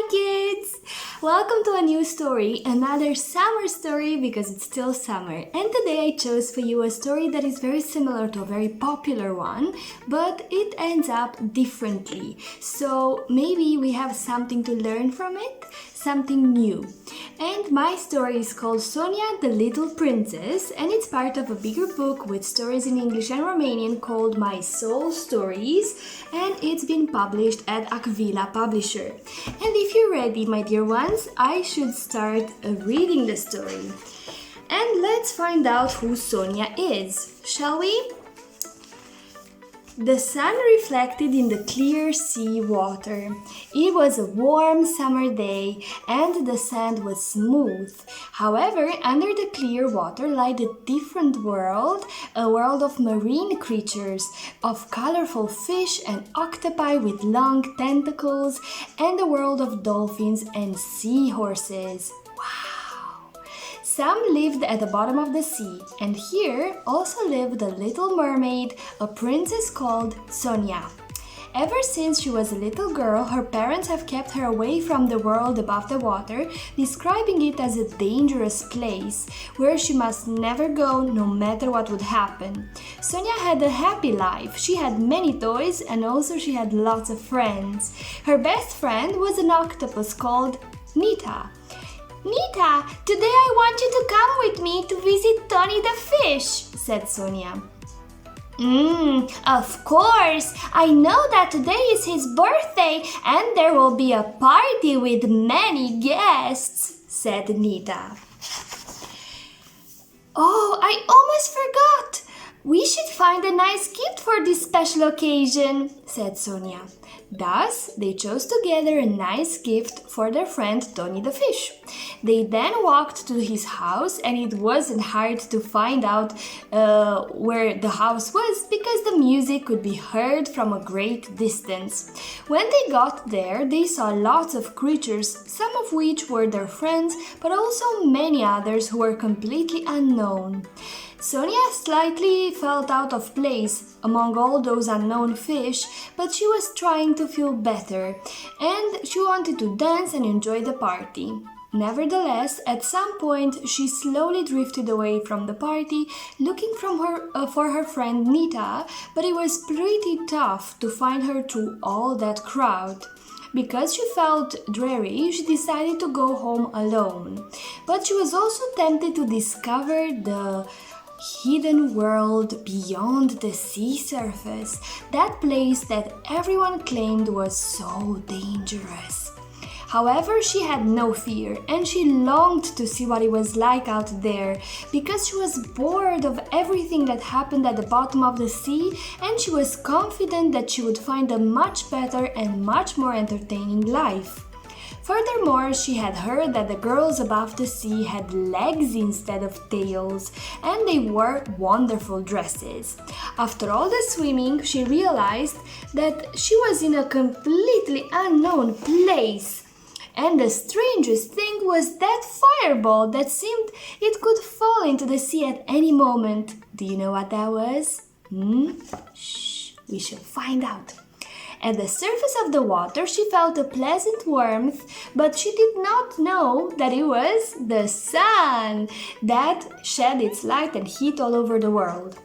Hi kids! Welcome to a new story, another summer story because it's still summer. And today I chose for you a story that is very similar to a very popular one, but it ends up differently. So maybe we have something to learn from it, something new. And my story is called Sonia the Little Princess, and it's part of a bigger book with stories in English and Romanian called My Soul Stories, and it's been published at Aquila publisher. And if you're ready, my dear ones, I should start reading the story. And let's find out who Sonia is, shall we? The sun reflected in the clear sea water. It was a warm summer day and the sand was smooth. However, under the clear water lay a different world, a world of marine creatures, of colorful fish and octopi with long tentacles, and a world of dolphins and seahorses. Wow! Some lived at the bottom of the sea, and here also lived a little mermaid, a princess called Sonia. Ever since she was a little girl, her parents have kept her away from the world above the water, describing it as a dangerous place where she must never go no matter what would happen. Sonia had a happy life. She had many toys and also she had lots of friends. Her best friend was an octopus called Nita. Nita, today I want you to come with me to visit Tony the fish, said Sonia. Of course! I know that today is his birthday and there will be a party with many guests, said Nita. Oh, I almost forgot! We should find a nice gift for this special occasion, said Sonia. Thus, they chose together a nice gift for their friend Tony the fish. They then walked to his house, and it wasn't hard to find out where the house was because the music could be heard from a great distance. When they got there, they saw lots of creatures, some of which were their friends, but also many others who were completely unknown. Sonia slightly felt out of place among all those unknown fish, but she was trying to feel better, and she wanted to dance and enjoy the party. Nevertheless, at some point, she slowly drifted away from the party, looking for her friend Nita, but it was pretty tough to find her through all that crowd. Because she felt dreary, she decided to go home alone. But she was also tempted to discover the hidden world beyond the sea surface, that place that everyone claimed was so dangerous. However, she had no fear and she longed to see what it was like out there because she was bored of everything that happened at the bottom of the sea, and she was confident that she would find a much better and much more entertaining life. Furthermore, she had heard that the girls above the sea had legs instead of tails, and they wore wonderful dresses. After all the swimming, she realized that she was in a completely unknown place. And the strangest thing was that fireball that seemed it could fall into the sea at any moment. Do you know what that was? Shh, we shall find out. At the surface of the water, she felt a pleasant warmth, but she did not know that it was the sun that shed its light and heat all over the world.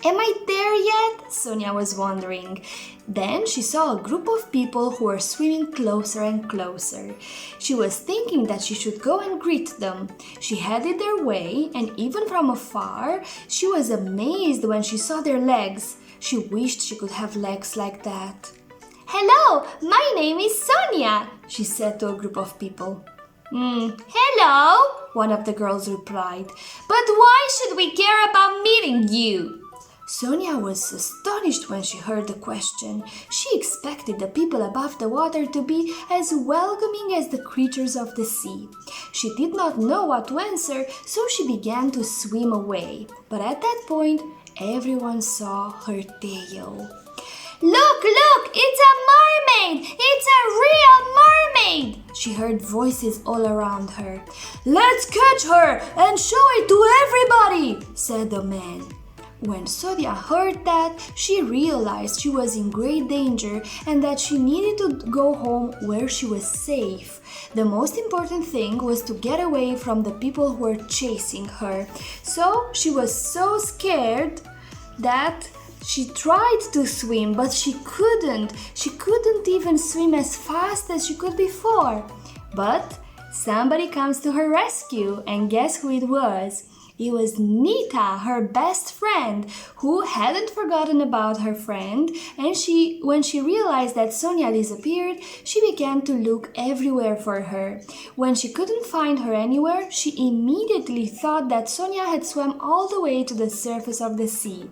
Am I there yet? Sonia was wondering. Then she saw a group of people who were swimming closer and closer. She was thinking that she should go and greet them. She headed their way, and even from afar, she was amazed when she saw their legs. She wished she could have legs like that. Hello, my name is Sonia, she said to a group of people. Hello, one of the girls replied. But why should we care about meeting you? Sonia was astonished when she heard the question. She expected the people above the water to be as welcoming as the creatures of the sea. She did not know what to answer, so she began to swim away. But at that point, everyone saw her tail. Look, it's a mermaid! It's a real mermaid! She heard voices all around her. Let's catch her and show it to everybody, said the man. When Sonia heard that, she realized she was in great danger and that she needed to go home where she was safe. The most important thing was to get away from the people who were chasing her. So she was so scared that she tried to swim, but she couldn't. She couldn't even swim as fast as she could before. But somebody comes to her rescue, and guess who it was? It was Nita, her best friend, who hadn't forgotten about her friend, and when she realized that Sonia disappeared, she began to look everywhere for her. When she couldn't find her anywhere, she immediately thought that Sonia had swum all the way to the surface of the sea.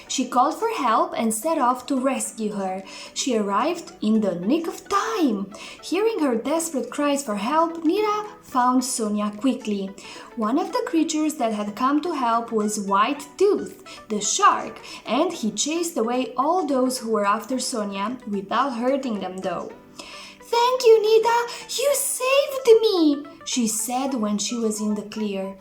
She called for help and set off to rescue her. She arrived in the nick of time. Hearing her desperate cries for help, Nita found Sonia quickly. One of the creatures that had come to help was White Tooth, the shark, and he chased away all those who were after Sonia without hurting them though. "Thank you, Nita! You saved me!" she said when she was in the clear.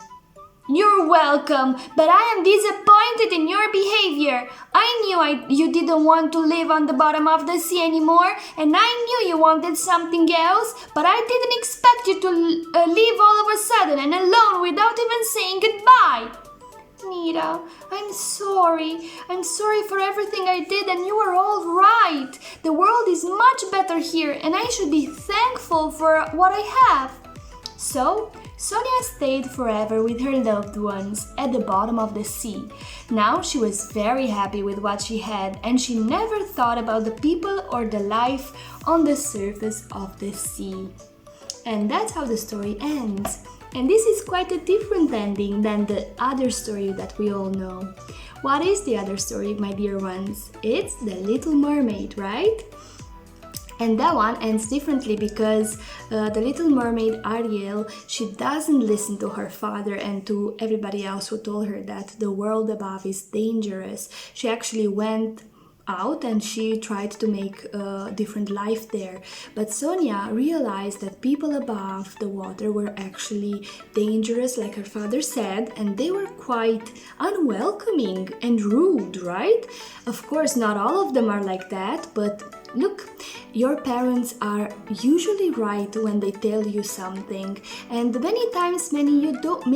"You're welcome, but I am disappointed in your behavior. I knew you didn't want to live on the bottom of the sea anymore, and I knew you wanted something else, but I didn't expect you to leave all of a sudden and alone without even saying goodbye." "Nita, I'm sorry. I'm sorry for everything I did, and you are all right. The world is much better here, and I should be thankful for what I have." So, Sonia stayed forever with her loved ones at the bottom of the sea. Now she was very happy with what she had, and she never thought about the people or the life on the surface of the sea. And that's how the story ends. And this is quite a different ending than the other story that we all know. What is the other story, my dear ones? It's the Little Mermaid, right? And that one ends differently because the Little Mermaid, Ariel, she doesn't listen to her father and to everybody else who told her that the world above is dangerous. She actually went out and she tried to make a different life there. But Sonia realized that people above the water were actually dangerous, like her father said, and they were quite unwelcoming and rude, right? Of course, not all of them are like that, but look, your parents are usually right when they tell you something, and many times maybe you don't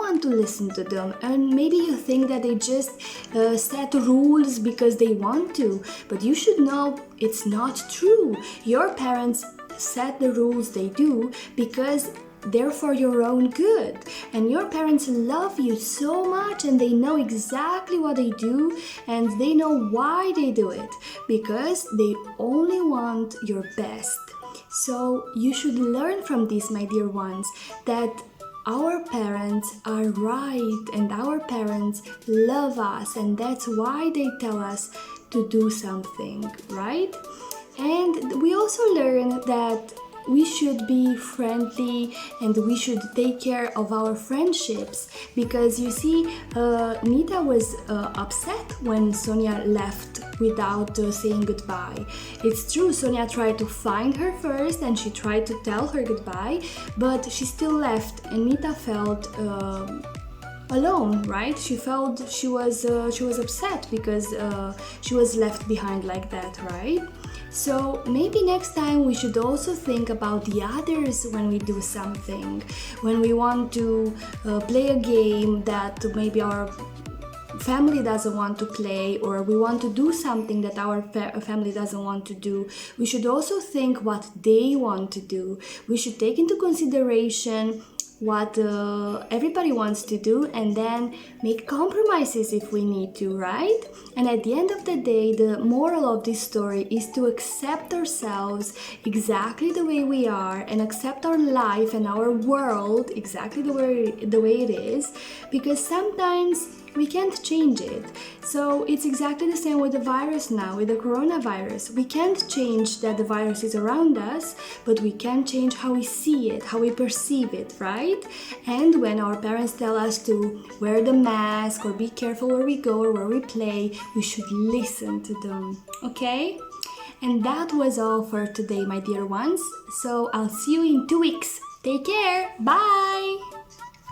want to listen to them, and maybe you think that they just set rules because they want to, but you should know it's not true. Your parents set the rules they do because they're for your own good, and your parents love you so much, and they know exactly what they do, and they know why they do it, because they only want your best. So you should learn from this, my dear ones, that our parents are right, and our parents love us, and that's why they tell us to do something, right? And we also learn that we should be friendly and we should take care of our friendships, because you see, Nita was upset when Sonia left without saying goodbye. It's true, Sonia tried to find her first and she tried to tell her goodbye, but she still left, and Nita felt alone, right? She felt she was upset because she was left behind like that, right? So maybe next time we should also think about the others when we do something. When we want to play a game that maybe our family doesn't want to play, or we want to do something that our family doesn't want to do, we should also think what they want to do. We should take into consideration what everybody wants to do, and then make compromises if we need to, right? And at the end of the day, the moral of this story is to accept ourselves exactly the way we are, and accept our life and our world exactly the way it is, because sometimes we can't change it. So it's exactly the same with the virus now, with the coronavirus. We can't change that the virus is around us, but we can change how we see it, how we perceive it, right? And when our parents tell us to wear the mask or be careful where we go or where we play, we should listen to them, okay? And that was all for today, my dear ones. So I'll see you in 2 weeks. Take care. Bye!